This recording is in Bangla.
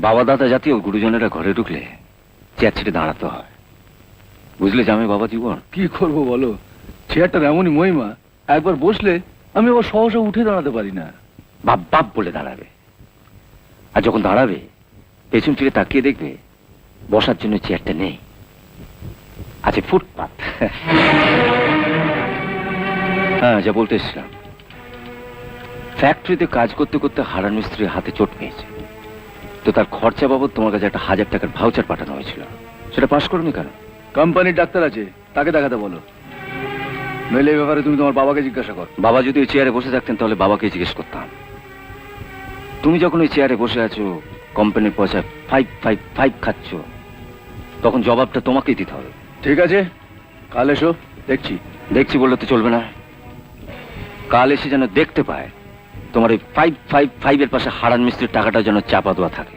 বাবা দাদা জাতীয় গুরুজনেরা ঘরে ঢুকলে চেয়ার ছেড়ে দাঁড়াতে হয়, বুঝলে জামাই বাবা জীবন। কি করবো বলো, চেয়ারটার এমনই মহিমা, একবার বসলে আমি আবার সহসা উঠে দাঁড়াতে পারি না। বাপ বাপ বলে দাঁড়াবে, আর যখন দাঁড়াবে পেছন ফিরে তাকিয়ে দেখবে বসার জন্য চেয়ারটা নেই, আছে ফুটপাত। হ্যাঁ, যা বলতে এসেছিলাম, ফ্যাক্টরিতে কাজ করতে করতে হারান মিস্ত্রির হাতে চোট পেয়েছে, তো তার খরচা বাবদ তোমার কাছে একটা 1000 টাকার ভাউচার পাঠানো হয়েছিল, সেটা পাস করোনি কেন? কোম্পানির ডাক্তার আছে, তাকে দেখাতে বলো। নইলে এই ব্যাপারে তুমি তোমার বাবাকে জিজ্ঞাসা কর। বাবা যদি ওই চেয়ারে বসে থাকতেন তাহলে বাবাকে জিজ্ঞেস করতাম। তুমি যখন ওই চেয়ারে বসে আছো, কোম্পানির পয়সা 555 খাচ্ছ, তখন জবাবটা তোমাকেই দিতে হবে। ঠিক আছে, কাল এসো, দেখছি। দেখছি বললে তো চলবে না, কাল এসে যেন দেখতে পায় তোমার এই 555 এর পাশে হারান মিস্ত্রির টাকাটা যেন চাপা দেওয়া থাকে।